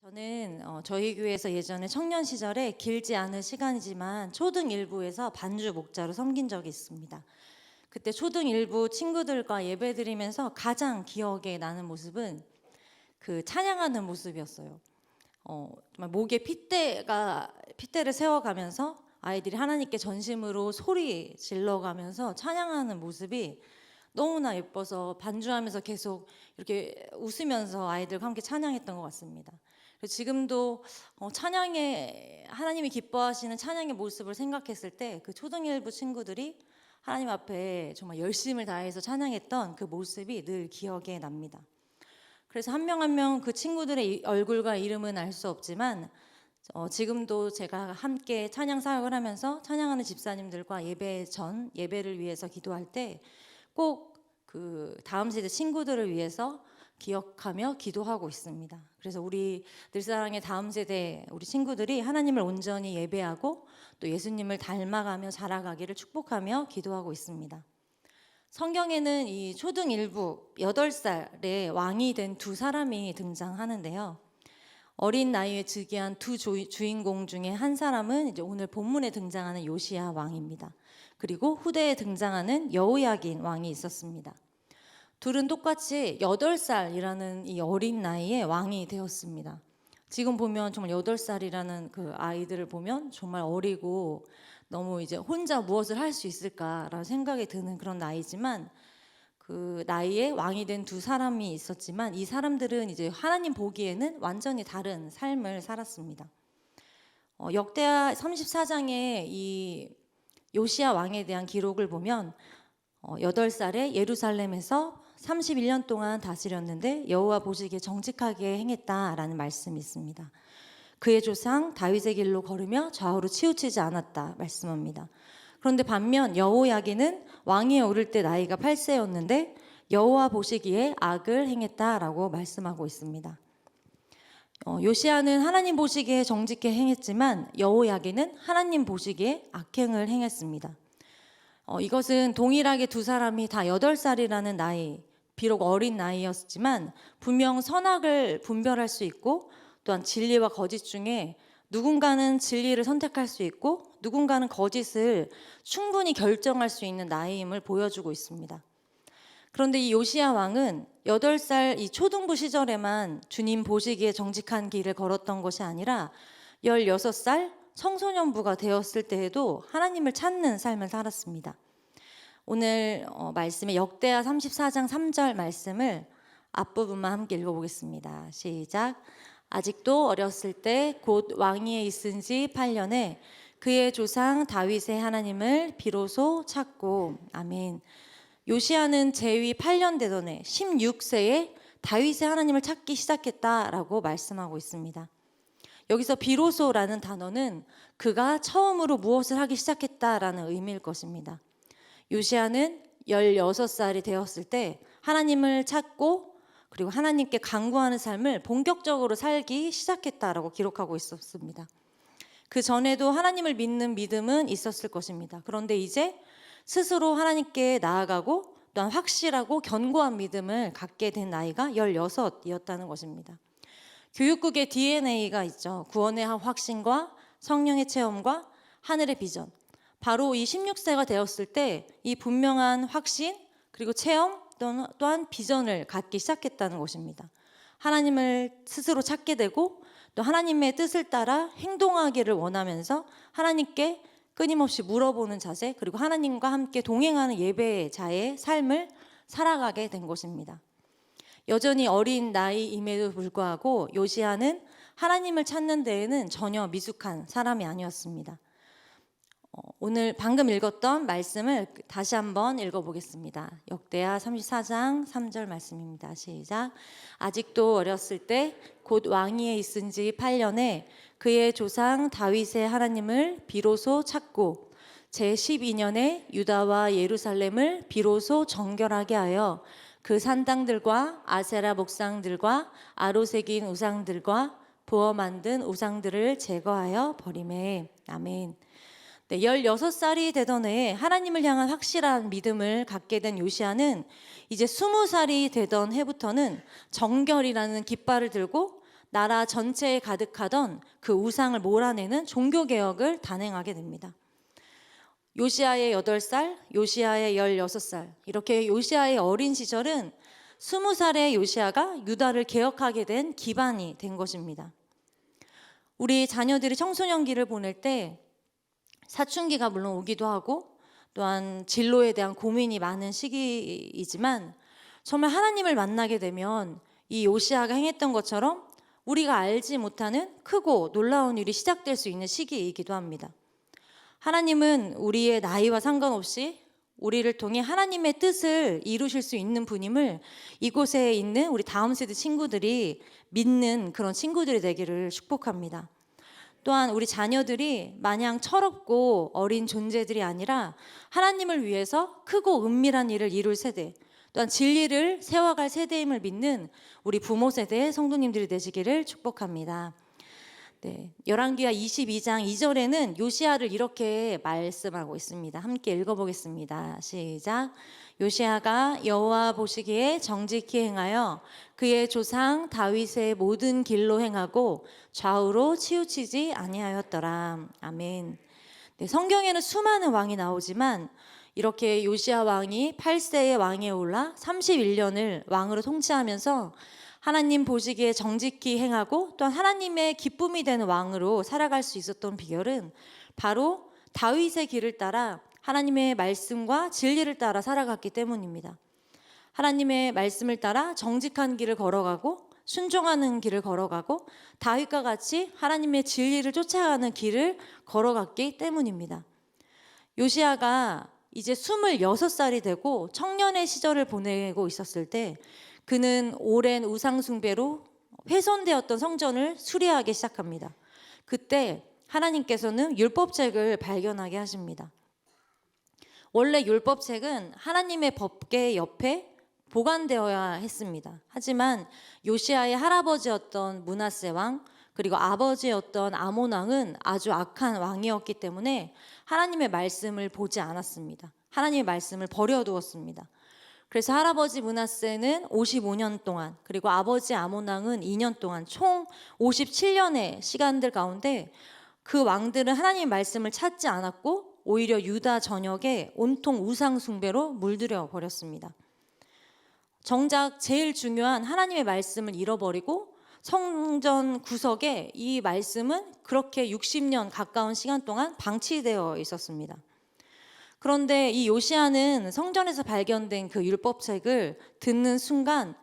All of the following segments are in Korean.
저는 저희 교회에서 예전에 청년 시절에 길지 않은 시간이지만 초등 1부에서 반주 목자로 섬긴 적이 있습니다. 그때 초등 1부 친구들과 예배 드리면서 가장 기억에 나는 모습은 그 찬양하는 모습이었어요. 정말 목에 핏대를 세워가면서 아이들이 하나님께 전심으로 소리 질러가면서 찬양하는 모습이 너무나 예뻐서 반주하면서 계속 이렇게 웃으면서 아이들과 함께 찬양했던 것 같습니다. 그래서 지금도 찬양의 하나님이 기뻐하시는 찬양의 모습을 생각했을 때 그 초등 1부 친구들이 하나님 앞에 정말 열심을 다해서 찬양했던 그 모습이 늘 기억에 납니다. 그래서 한 명 한 명 그 친구들의 얼굴과 이름은 알 수 없지만 지금도 제가 함께 찬양 사역을 하면서 찬양하는 집사님들과 예배 전 예배를 위해서 기도할 때 꼭 그 다음 세대 친구들을 위해서 기억하며 기도하고 있습니다. 그래서 우리 늘사랑의 다음 세대 우리 친구들이 하나님을 온전히 예배하고 또 예수님을 닮아가며 자라가기를 축복하며 기도하고 있습니다. 성경에는 이 초등 1부 8살의 왕이 된 두 사람이 등장하는데요. 어린 나이에 즉위한 두 주인공 중에 한 사람은 이제 오늘 본문에 등장하는 요시야 왕입니다. 그리고 후대에 등장하는 여호야긴 왕이 있었습니다. 둘은 똑같이 8살이라는 이 어린 나이에 왕이 되었습니다. 지금 보면 정말 8살이라는 그 아이들을 보면 정말 어리고 너무 이제 혼자 무엇을 할 수 있을까라는 생각이 드는 그런 나이지만 그 나이에 왕이 된 두 사람이 있었지만 이 사람들은 이제 하나님 보기에는 완전히 다른 삶을 살았습니다. 역대하 34장의 이 요시야 왕에 대한 기록을 보면 8살에 예루살렘에서 31년 동안 다스렸는데 여호와 보시기에 정직하게 행했다라는 말씀이 있습니다. 그의 조상 다윗의 길로 걸으며 좌우로 치우치지 않았다 말씀합니다. 그런데 반면 여호야긴은 왕위에 오를 때 나이가 8세였는데 여호와 보시기에 악을 행했다라고 말씀하고 있습니다. 요시야는 하나님 보시기에 정직히 행했지만 여호야긴은 하나님 보시기에 악행을 행했습니다. 이것은 동일하게 두 사람이 다 8살이라는 나이, 비록 어린 나이였지만 분명 선악을 분별할 수 있고 또한 진리와 거짓 중에 누군가는 진리를 선택할 수 있고 누군가는 거짓을 충분히 결정할 수 있는 나이임을 보여주고 있습니다. 그런데 이 요시야 왕은 8살 이 초등부 시절에만 주님 보시기에 정직한 길을 걸었던 것이 아니라 16살 청소년부가 되었을 때에도 하나님을 찾는 삶을 살았습니다. 오늘 말씀의 역대하 34장 3절 말씀을 앞부분만 함께 읽어보겠습니다. 시작. 아직도 어렸을 때 곧 왕위에 있은 지 8년에 그의 조상 다윗의 하나님을 비로소 찾고 아멘. 요시야는 재위 8년 되던 해 16세에 다윗의 하나님을 찾기 시작했다라고 말씀하고 있습니다. 여기서 비로소라는 단어는 그가 처음으로 무엇을 하기 시작했다라는 의미일 것입니다. 요시야는 16살이 되었을 때 하나님을 찾고 그리고 하나님께 간구하는 삶을 본격적으로 살기 시작했다라고 기록하고 있었습니다. 그 전에도 하나님을 믿는 믿음은 있었을 것입니다. 그런데 이제 스스로 하나님께 나아가고 또한 확실하고 견고한 믿음을 갖게 된 나이가 16이었다는 것입니다. 교육국의 DNA가 있죠. 구원의 확신과 성령의 체험과 하늘의 비전. 바로 이 16세가 되었을 때 이 분명한 확신 그리고 체험 또한 비전을 갖기 시작했다는 것입니다. 하나님을 스스로 찾게 되고 또 하나님의 뜻을 따라 행동하기를 원하면서 하나님께 끊임없이 물어보는 자세 그리고 하나님과 함께 동행하는 예배자의 삶을 살아가게 된 것입니다. 여전히 어린 나이임에도 불구하고 요시야는 하나님을 찾는 데에는 전혀 미숙한 사람이 아니었습니다. 오늘 방금 읽었던 말씀을 다시 한번 읽어보겠습니다. 역대하 34장 3절 말씀입니다. 시작. 아직도 어렸을 때 곧 왕위에 있은 지 8년에 그의 조상 다윗의 하나님을 비로소 찾고 제12년에 유다와 예루살렘을 비로소 정결하게 하여 그 산당들과 아세라 목상들과 아로새긴 우상들과 부어 만든 우상들을 제거하여 버리매. 아멘. 네, 16살이 되던 해에 하나님을 향한 확실한 믿음을 갖게 된 요시야는 이제 20살이 되던 해부터는 정결이라는 깃발을 들고 나라 전체에 가득하던 그 우상을 몰아내는 종교개혁을 단행하게 됩니다. 요시아의 8살, 요시아의 16살, 이렇게 요시아의 어린 시절은 20살의 요시아가 유다를 개혁하게 된 기반이 된 것입니다. 우리 자녀들이 청소년기를 보낼 때 사춘기가 물론 오기도 하고 또한 진로에 대한 고민이 많은 시기이지만 정말 하나님을 만나게 되면 이 요시아가 행했던 것처럼 우리가 알지 못하는 크고 놀라운 일이 시작될 수 있는 시기이기도 합니다. 하나님은 우리의 나이와 상관없이 우리를 통해 하나님의 뜻을 이루실 수 있는 분임을 이곳에 있는 우리 다음 세대 친구들이 믿는 그런 친구들이 되기를 축복합니다. 또한 우리 자녀들이 마냥 철없고 어린 존재들이 아니라 하나님을 위해서 크고 은밀한 일을 이룰 세대, 또한 진리를 세워갈 세대임을 믿는 우리 부모 세대의 성도님들이 되시기를 축복합니다. 네, 열왕기하 22장 2절에는 요시아를 이렇게 말씀하고 있습니다. 함께 읽어보겠습니다. 시작. 요시아가 여호와 보시기에 정직히 행하여 그의 조상 다윗의 모든 길로 행하고 좌우로 치우치지 아니하였더라. 아멘. 네, 성경에는 수많은 왕이 나오지만 이렇게 요시아 왕이 8세의 왕에 올라 31년을 왕으로 통치하면서 하나님 보시기에 정직히 행하고 또한 하나님의 기쁨이 되는 왕으로 살아갈 수 있었던 비결은 바로 다윗의 길을 따라 하나님의 말씀과 진리를 따라 살아갔기 때문입니다. 하나님의 말씀을 따라 정직한 길을 걸어가고 순종하는 길을 걸어가고 다윗과 같이 하나님의 진리를 쫓아가는 길을 걸어갔기 때문입니다. 요시아가 이제 26살이 되고 청년의 시절을 보내고 있었을 때 그는 오랜 우상 숭배로 훼손되었던 성전을 수리하기 시작합니다. 그때 하나님께서는 율법책을 발견하게 하십니다. 원래 율법책은 하나님의 법궤 옆에 보관되어야 했습니다. 하지만 요시아의 할아버지였던 므낫세 왕 그리고 아버지였던 아몬 왕은 아주 악한 왕이었기 때문에 하나님의 말씀을 보지 않았습니다. 하나님의 말씀을 버려두었습니다. 그래서 할아버지 므낫세는 55년 동안 그리고 아버지 아몬 왕은 2년 동안 총 57년의 시간들 가운데 그 왕들은 하나님의 말씀을 찾지 않았고 오히려 유다 전역에 온통 우상 숭배로 물들여 버렸습니다. 정작 제일 중요한 하나님의 말씀을 잃어버리고 성전 구석에 이 말씀은 그렇게 60년 가까운 시간 동안 방치되어 있었습니다. 그런데 이 요시아는 성전에서 발견된 그 율법책을 듣는 순간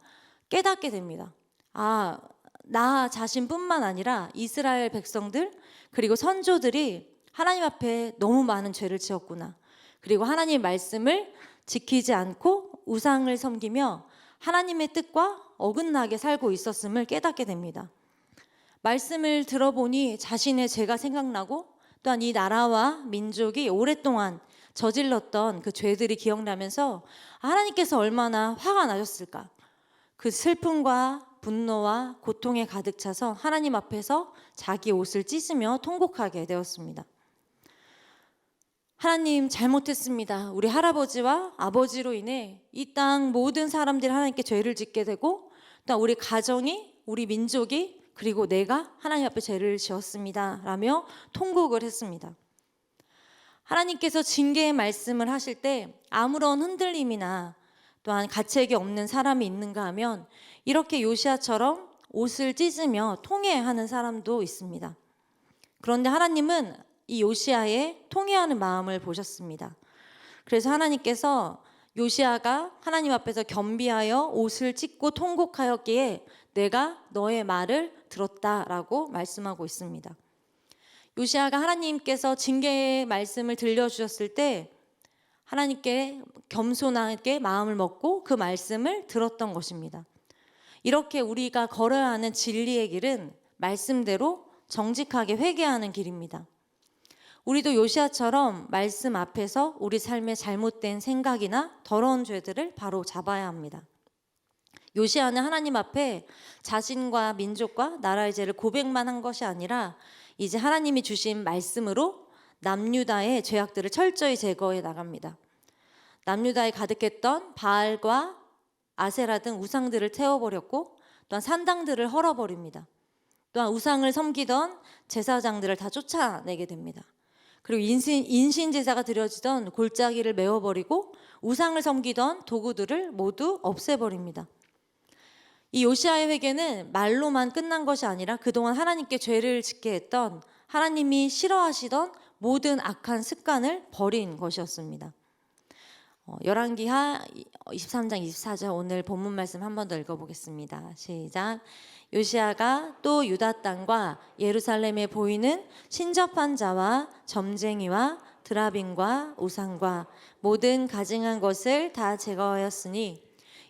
깨닫게 됩니다. 아, 나 자신뿐만 아니라 이스라엘 백성들 그리고 선조들이 하나님 앞에 너무 많은 죄를 지었구나. 그리고 하나님의 말씀을 지키지 않고 우상을 섬기며 하나님의 뜻과 어긋나게 살고 있었음을 깨닫게 됩니다. 말씀을 들어보니 자신의 죄가 생각나고 또한 이 나라와 민족이 오랫동안 저질렀던 그 죄들이 기억나면서 하나님께서 얼마나 화가 나셨을까. 그 슬픔과 분노와 고통에 가득 차서 하나님 앞에서 자기 옷을 찢으며 통곡하게 되었습니다. 하나님 잘못했습니다. 우리 할아버지와 아버지로 인해 이 땅 모든 사람들이 하나님께 죄를 짓게 되고 또 우리 가정이 우리 민족이 그리고 내가 하나님 앞에 죄를 지었습니다 라며 통곡을 했습니다. 하나님께서 징계의 말씀을 하실 때 아무런 흔들림이나 또한 가책이 없는 사람이 있는가 하면 이렇게 요시아처럼 옷을 찢으며 통회하는 사람도 있습니다. 그런데 하나님은 이 요시아의 통회하는 마음을 보셨습니다. 그래서 하나님께서 요시아가 하나님 앞에서 겸비하여 옷을 찢고 통곡하였기에 내가 너의 말을 들었다라고 말씀하고 있습니다. 요시아가 하나님께서 징계의 말씀을 들려주셨을 때 하나님께 겸손하게 마음을 먹고 그 말씀을 들었던 것입니다. 이렇게 우리가 걸어야 하는 진리의 길은 말씀대로 정직하게 회개하는 길입니다. 우리도 요시아처럼 말씀 앞에서 우리 삶의 잘못된 생각이나 더러운 죄들을 바로 잡아야 합니다. 요시아는 하나님 앞에 자신과 민족과 나라의 죄를 고백만 한 것이 아니라 이제 하나님이 주신 말씀으로 남유다의 죄악들을 철저히 제거해 나갑니다. 남유다에 가득했던 바알과 아세라 등 우상들을 태워버렸고 또한 산당들을 헐어버립니다. 또한 우상을 섬기던 제사장들을 다 쫓아내게 됩니다. 그리고 인신 제사가 드려지던 골짜기를 메워버리고 우상을 섬기던 도구들을 모두 없애버립니다. 이 요시아의 회개는 말로만 끝난 것이 아니라 그동안 하나님께 죄를 짓게 했던, 하나님이 싫어하시던 모든 악한 습관을 버린 것이었습니다. 열왕기하 23장 24절 오늘 본문 말씀 한 번 더 읽어보겠습니다. 시작. 요시아가 또 유다 땅과 예루살렘에 보이는 신접한 자와 점쟁이와 드라빔과 우상과 모든 가증한 것을 다 제거하였으니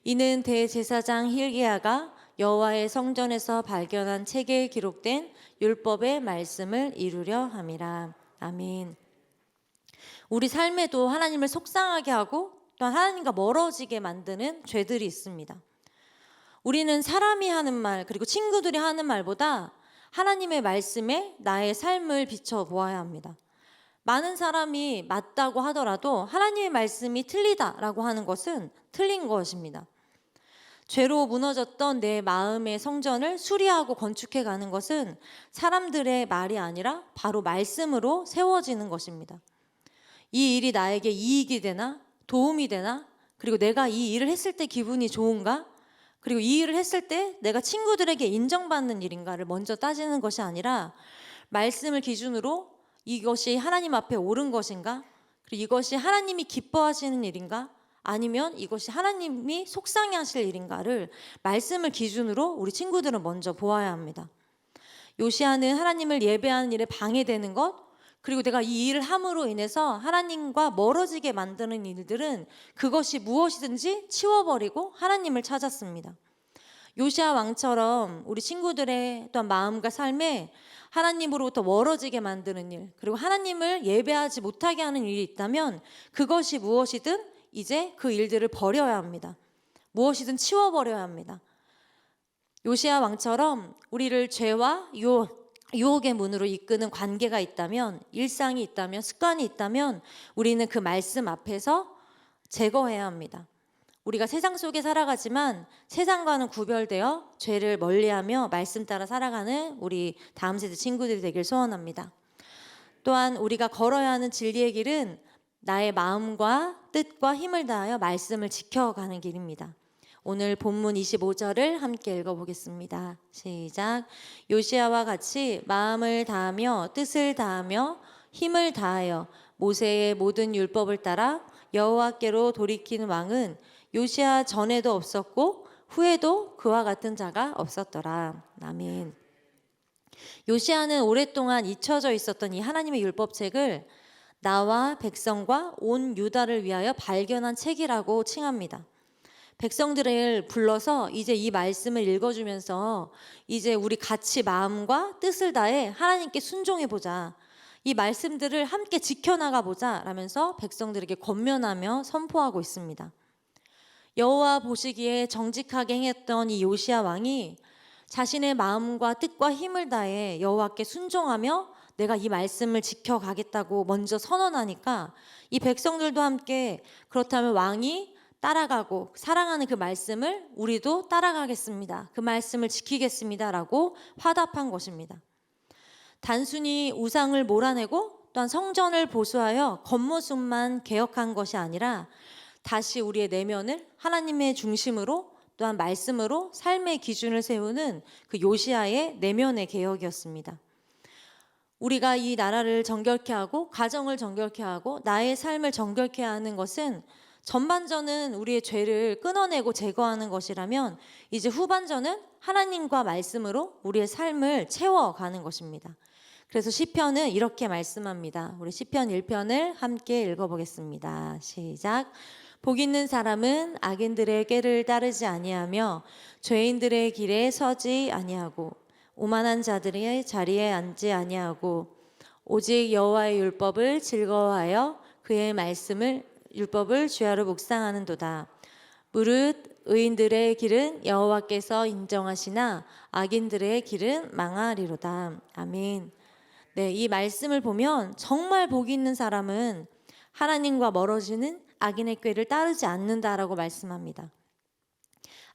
이는 대제사장 hil기야가 여호와의 성전에서 발견한 책에 기록된 율법의 말씀을 이루려 함이라. 아멘. 우리 삶에도 하나님을 속상하게 하고 또 하나님과 멀어지게 만드는 죄들이 있습니다. 우리는 사람이 하는 말 그리고 친구들이 하는 말보다 하나님의 말씀에 나의 삶을 비춰보아야 합니다. 많은 사람이 맞다고 하더라도 하나님의 말씀이 틀리다라고 하는 것은 틀린 것입니다. 죄로 무너졌던 내 마음의 성전을 수리하고 건축해가는 것은 사람들의 말이 아니라 바로 말씀으로 세워지는 것입니다. 이 일이 나에게 이익이 되나? 도움이 되나? 그리고 내가 이 일을 했을 때 기분이 좋은가? 그리고 이 일을 했을 때 내가 친구들에게 인정받는 일인가를 먼저 따지는 것이 아니라 말씀을 기준으로 이것이 하나님 앞에 옳은 것인가? 그리고 이것이 하나님이 기뻐하시는 일인가? 아니면 이것이 하나님이 속상해 하실 일인가를 말씀을 기준으로 우리 친구들은 먼저 보아야 합니다. 요시아는 하나님을 예배하는 일에 방해되는 것, 그리고 내가 이 일을 함으로 인해서 하나님과 멀어지게 만드는 일들은 그것이 무엇이든지 치워버리고 하나님을 찾았습니다. 요시아 왕처럼 우리 친구들의 또한 마음과 삶에 하나님으로부터 멀어지게 만드는 일, 그리고 하나님을 예배하지 못하게 하는 일이 있다면 그것이 무엇이든 이제 그 일들을 버려야 합니다. 무엇이든 치워버려야 합니다. 요시아 왕처럼 우리를 죄와 유혹의 문으로 이끄는 관계가 있다면, 일상이 있다면, 습관이 있다면 우리는 그 말씀 앞에서 제거해야 합니다. 우리가 세상 속에 살아가지만 세상과는 구별되어 죄를 멀리하며 말씀 따라 살아가는 우리 다음 세대 친구들이 되길 소원합니다. 또한 우리가 걸어야 하는 진리의 길은 나의 마음과 뜻과 힘을 다하여 말씀을 지켜가는 길입니다. 오늘 본문 25절을 함께 읽어보겠습니다. 시작. 요시아와 같이 마음을 다하며 뜻을 다하며 힘을 다하여 모세의 모든 율법을 따라 여호와께로 돌이키는 왕은 요시아 전에도 없었고 후에도 그와 같은 자가 없었더라. 아멘. 요시아는 오랫동안 잊혀져 있었던 이 하나님의 율법책을 나와 백성과 온 유다를 위하여 발견한 책이라고 칭합니다. 백성들을 불러서 이제 이 말씀을 읽어주면서 이제 우리 같이 마음과 뜻을 다해 하나님께 순종해보자. 이 말씀들을 함께 지켜나가보자 라면서 백성들에게 권면하며 선포하고 있습니다. 여호와 보시기에 정직하게 행했던 이 요시아 왕이 자신의 마음과 뜻과 힘을 다해 여호와께 순종하며 내가 이 말씀을 지켜가겠다고 먼저 선언하니까 이 백성들도 함께 그렇다면 왕이 따라가고 사랑하는 그 말씀을 우리도 따라가겠습니다. 그 말씀을 지키겠습니다 라고 화답한 것입니다. 단순히 우상을 몰아내고 또한 성전을 보수하여 겉모습만 개혁한 것이 아니라 다시 우리의 내면을 하나님의 중심으로 또한 말씀으로 삶의 기준을 세우는 그 요시아의 내면의 개혁이었습니다. 우리가 이 나라를 정결케 하고 가정을 정결케 하고 나의 삶을 정결케 하는 것은 전반전은 우리의 죄를 끊어내고 제거하는 것이라면 이제 후반전은 하나님과 말씀으로 우리의 삶을 채워가는 것입니다. 그래서 시편은 이렇게 말씀합니다. 우리 시편 1편을 함께 읽어보겠습니다. 시작. 복 있는 사람은 악인들의 꾀를 따르지 아니하며 죄인들의 길에 서지 아니하고 오만한 자들의 자리에 앉지 아니하고 오직 여호와의 율법을 즐거워하여 그의 율법을 주야로 묵상하는도다. 무릇 의인들의 길은 여호와께서 인정하시나 악인들의 길은 망하리로다. 아멘. 네, 이 말씀을 보면 정말 복 있는 사람은 하나님과 멀어지는 악인의 꾀를 따르지 않는다라고 말씀합니다.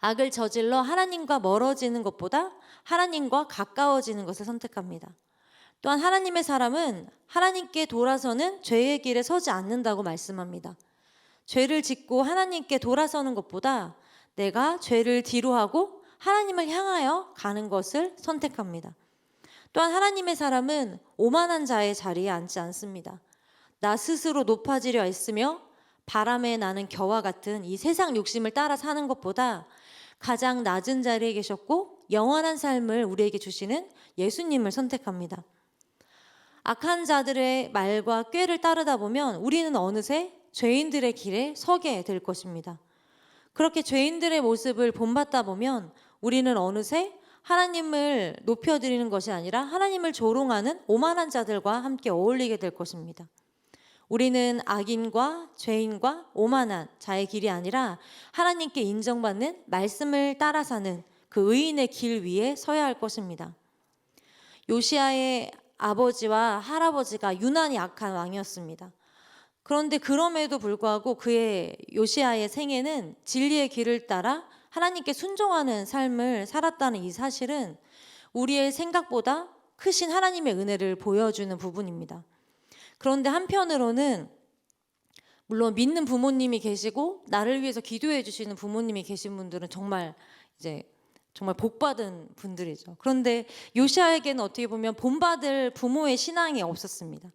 악을 저질러 하나님과 멀어지는 것보다 하나님과 가까워지는 것을 선택합니다. 또한 하나님의 사람은 하나님께 돌아서는 죄의 길에 서지 않는다고 말씀합니다. 죄를 짓고 하나님께 돌아서는 것보다 내가 죄를 뒤로하고 하나님을 향하여 가는 것을 선택합니다. 또한 하나님의 사람은 오만한 자의 자리에 앉지 않습니다. 나 스스로 높아지려 애쓰며 바람에 나는 겨와 같은 이 세상 욕심을 따라 사는 것보다 가장 낮은 자리에 계셨고 영원한 삶을 우리에게 주시는 예수님을 선택합니다. 악한 자들의 말과 꾀를 따르다 보면 우리는 어느새 죄인들의 길에 서게 될 것입니다. 그렇게 죄인들의 모습을 본받다 보면 우리는 어느새 하나님을 높여드리는 것이 아니라 하나님을 조롱하는 오만한 자들과 함께 어울리게 될 것입니다. 우리는 악인과 죄인과 오만한 자의 길이 아니라 하나님께 인정받는 말씀을 따라 사는 그 의인의 길 위에 서야 할 것입니다. 요시야의 아버지와 할아버지가 유난히 악한 왕이었습니다. 그런데 그럼에도 불구하고 그의 요시야의 생애는 진리의 길을 따라 하나님께 순종하는 삶을 살았다는 이 사실은 우리의 생각보다 크신 하나님의 은혜를 보여주는 부분입니다. 그런데 한편으로는 물론 믿는 부모님이 계시고 나를 위해서 기도해 주시는 부모님이 계신 분들은 정말 복받은 분들이죠. 그런데 요시야에게는 어떻게 보면 본받을 부모의 신앙이 없었습니다.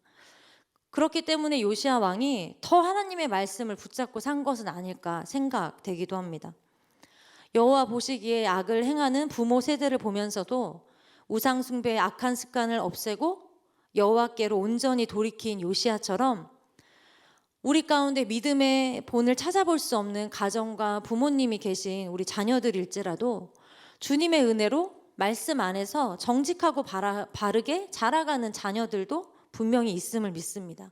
그렇기 때문에 요시야 왕이 더 하나님의 말씀을 붙잡고 산 것은 아닐까 생각되기도 합니다. 여호와 보시기에 악을 행하는 부모 세대를 보면서도 우상 숭배의 악한 습관을 없애고 여호와께로 온전히 돌이킨 요시야처럼 우리 가운데 믿음의 본을 찾아볼 수 없는 가정과 부모님이 계신 우리 자녀들일지라도 주님의 은혜로 말씀 안에서 정직하고 바르게 자라가는 자녀들도 분명히 있음을 믿습니다.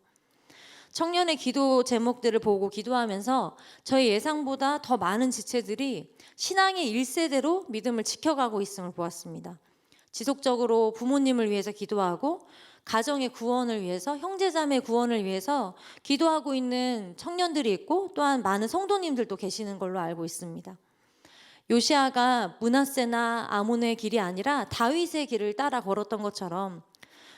청년의 기도 제목들을 보고 기도하면서 저희 예상보다 더 많은 지체들이 신앙의 1세대로 믿음을 지켜가고 있음을 보았습니다. 지속적으로 부모님을 위해서 기도하고 가정의 구원을 위해서, 형제자매 구원을 위해서 기도하고 있는 청년들이 있고 또한 많은 성도님들도 계시는 걸로 알고 있습니다. 요시야가 므낫세나 아몬의 길이 아니라 다윗의 길을 따라 걸었던 것처럼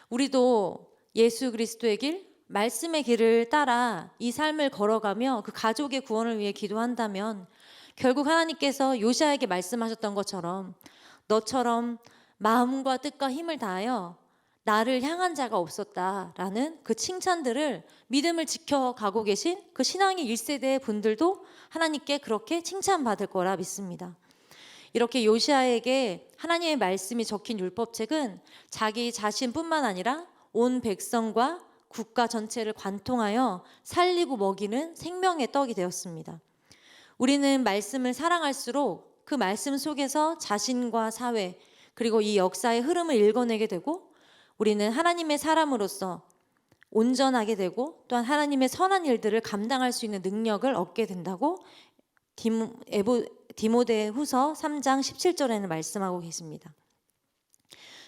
우리도 예수 그리스도의 길, 말씀의 길을 따라 이 삶을 걸어가며 그 가족의 구원을 위해 기도한다면 결국 하나님께서 요시야에게 말씀하셨던 것처럼 너처럼 마음과 뜻과 힘을 다하여 나를 향한 자가 없었다라는 그 칭찬들을 믿음을 지켜가고 계신 그 신앙의 1세대 분들도 하나님께 그렇게 칭찬받을 거라 믿습니다. 이렇게 요시야에게 하나님의 말씀이 적힌 율법책은 자기 자신뿐만 아니라 온 백성과 국가 전체를 관통하여 살리고 먹이는 생명의 떡이 되었습니다. 우리는 말씀을 사랑할수록 그 말씀 속에서 자신과 사회 그리고 이 역사의 흐름을 읽어내게 되고 우리는 하나님의 사람으로서 온전하게 되고 또한 하나님의 선한 일들을 감당할 수 있는 능력을 얻게 된다고 디모데후서 3장 17절에는 말씀하고 계십니다.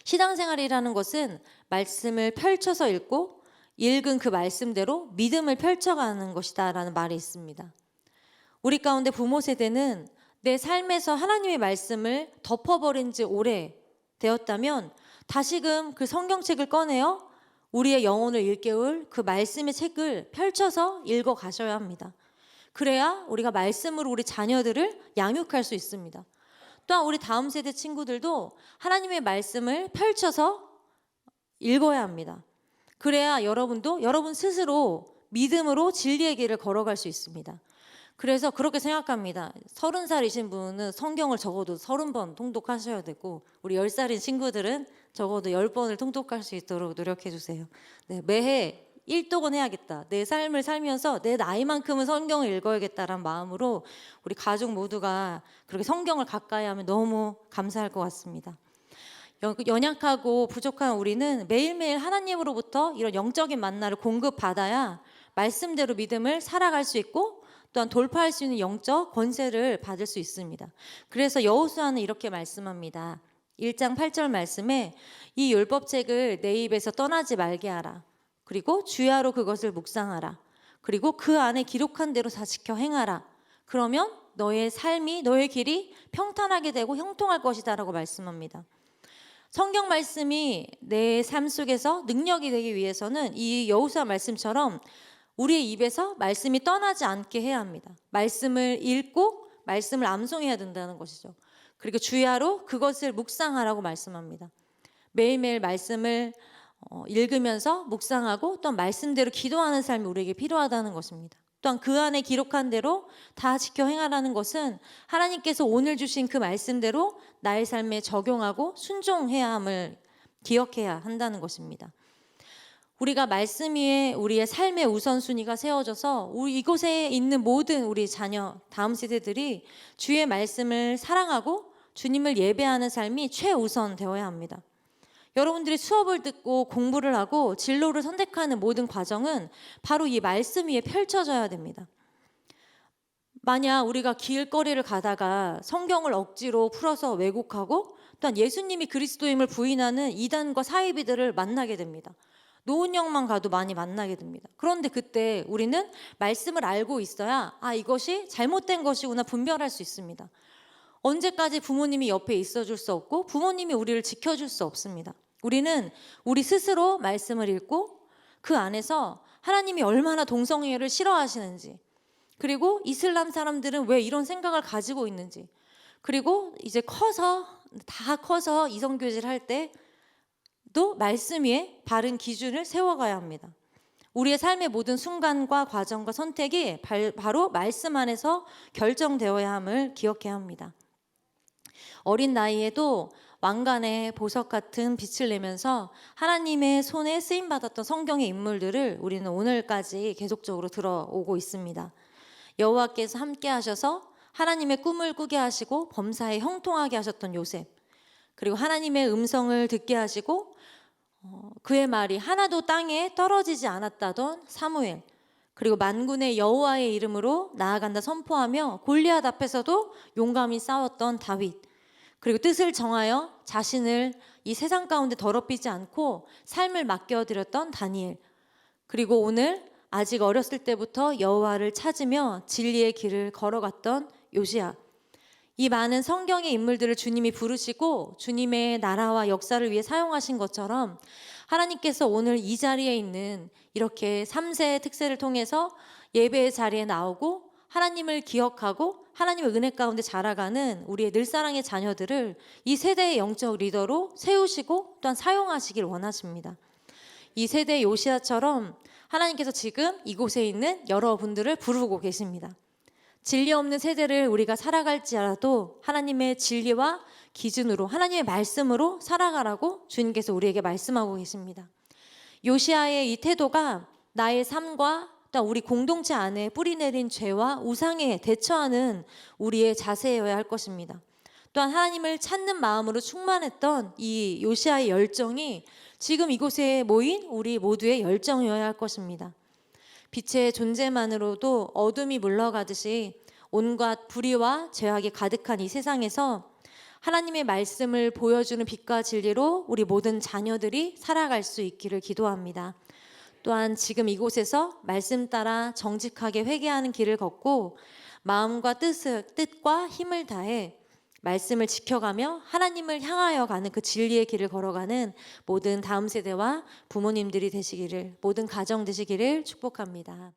신앙생활이라는 것은 말씀을 펼쳐서 읽고 읽은 그 말씀대로 믿음을 펼쳐가는 것이다 라는 말이 있습니다. 우리 가운데 부모 세대는 내 삶에서 하나님의 말씀을 덮어버린 지 오래 되었다면 다시금 그 성경책을 꺼내어 우리의 영혼을 일깨울 그 말씀의 책을 펼쳐서 읽어 가셔야 합니다. 그래야 우리가 말씀으로 우리 자녀들을 양육할 수 있습니다. 또한 우리 다음 세대 친구들도 하나님의 말씀을 펼쳐서 읽어야 합니다. 그래야 여러분도 여러분 스스로 믿음으로 진리의 길을 걸어갈 수 있습니다. 그래서 그렇게 생각합니다. 30살이신 분은 성경을 적어도 30번 통독하셔야 되고 우리 10살인 친구들은 적어도 10번을 통독할 수 있도록 노력해 주세요. 네, 매해 1독은 해야겠다. 내 삶을 살면서 내 나이만큼은 성경을 읽어야겠다라는 마음으로 우리 가족 모두가 그렇게 성경을 가까이 하면 너무 감사할 것 같습니다. 연약하고 부족한 우리는 매일매일 하나님으로부터 이런 영적인 만나를 공급받아야 말씀대로 믿음을 살아갈 수 있고 또한 돌파할 수 있는 영적 권세를 받을 수 있습니다. 그래서 여호수아는 이렇게 말씀합니다. 1장 8절 말씀에 이 율법책을 내 입에서 떠나지 말게 하라. 그리고 주야로 그것을 묵상하라. 그리고 그 안에 기록한 대로 다 지켜 행하라. 그러면 너의 삶이, 너의 길이 평탄하게 되고 형통할 것이다라고 말씀합니다. 성경 말씀이 내 삶 속에서 능력이 되기 위해서는 이 여호수아 말씀처럼 우리의 입에서 말씀이 떠나지 않게 해야 합니다. 말씀을 읽고 말씀을 암송해야 된다는 것이죠. 그리고 주야로 그것을 묵상하라고 말씀합니다. 매일매일 말씀을 읽으면서 묵상하고 또 말씀대로 기도하는 삶이 우리에게 필요하다는 것입니다. 또한 그 안에 기록한 대로 다 지켜 행하라는 것은 하나님께서 오늘 주신 그 말씀대로 나의 삶에 적용하고 순종해야 함을 기억해야 한다는 것입니다. 우리가 말씀 위에 우리의 삶의 우선순위가 세워져서 우리 이곳에 있는 모든 우리 자녀, 다음 세대들이 주의 말씀을 사랑하고 주님을 예배하는 삶이 최우선 되어야 합니다. 여러분들이 수업을 듣고 공부를 하고 진로를 선택하는 모든 과정은 바로 이 말씀 위에 펼쳐져야 됩니다. 만약 우리가 길거리를 가다가 성경을 억지로 풀어서 왜곡하고 또한 예수님이 그리스도임을 부인하는 이단과 사이비들을 만나게 됩니다. 노은영만 가도 많이 만나게 됩니다. 그런데 그때 우리는 말씀을 알고 있어야 이것이 잘못된 것이구나 분별할 수 있습니다. 언제까지 부모님이 옆에 있어줄 수 없고 부모님이 우리를 지켜줄 수 없습니다. 우리는 우리 스스로 말씀을 읽고 그 안에서 하나님이 얼마나 동성애를 싫어하시는지, 그리고 이슬람 사람들은 왜 이런 생각을 가지고 있는지, 그리고 이제 다 커서 이성교제를 할 때도 말씀 위에 바른 기준을 세워가야 합니다. 우리의 삶의 모든 순간과 과정과 선택이 바로 말씀 안에서 결정되어야 함을 기억해야 합니다. 어린 나이에도 왕관의 보석 같은 빛을 내면서 하나님의 손에 쓰임받았던 성경의 인물들을 우리는 오늘까지 계속적으로 들어오고 있습니다. 여호와께서 함께 하셔서 하나님의 꿈을 꾸게 하시고 범사에 형통하게 하셨던 요셉, 그리고 하나님의 음성을 듣게 하시고 그의 말이 하나도 땅에 떨어지지 않았다던 사무엘, 그리고 만군의 여호와의 이름으로 나아간다 선포하며 골리앗 앞에서도 용감히 싸웠던 다윗, 그리고 뜻을 정하여 자신을 이 세상 가운데 더럽히지 않고 삶을 맡겨드렸던 다니엘, 그리고 오늘 아직 어렸을 때부터 여호와를 찾으며 진리의 길을 걸어갔던 요시야, 이 많은 성경의 인물들을 주님이 부르시고 주님의 나라와 역사를 위해 사용하신 것처럼 하나님께서 오늘 이 자리에 있는 이렇게 3세의 특세를 통해서 예배의 자리에 나오고 하나님을 기억하고 하나님의 은혜 가운데 자라가는 우리의 늘사랑의 자녀들을 이 세대의 영적 리더로 세우시고 또한 사용하시길 원하십니다. 이 세대의 요시야처럼 하나님께서 지금 이곳에 있는 여러분들을 부르고 계십니다. 진리 없는 세대를 우리가 살아갈지라도 하나님의 진리와 기준으로 하나님의 말씀으로 살아가라고 주님께서 우리에게 말씀하고 계십니다. 요시야의 이 태도가 나의 삶과 또 우리 공동체 안에 뿌리내린 죄와 우상에 대처하는 우리의 자세여야 할 것입니다. 또한 하나님을 찾는 마음으로 충만했던 이 요시야의 열정이 지금 이곳에 모인 우리 모두의 열정이어야 할 것입니다. 빛의 존재만으로도 어둠이 물러가듯이 온갖 불의와 죄악이 가득한 이 세상에서 하나님의 말씀을 보여주는 빛과 진리로 우리 모든 자녀들이 살아갈 수 있기를 기도합니다. 또한 지금 이곳에서 말씀 따라 정직하게 회개하는 길을 걷고 마음과 뜻과 힘을 다해 말씀을 지켜가며 하나님을 향하여 가는 그 진리의 길을 걸어가는 모든 다음 세대와 부모님들이 되시기를, 모든 가정 되시기를 축복합니다.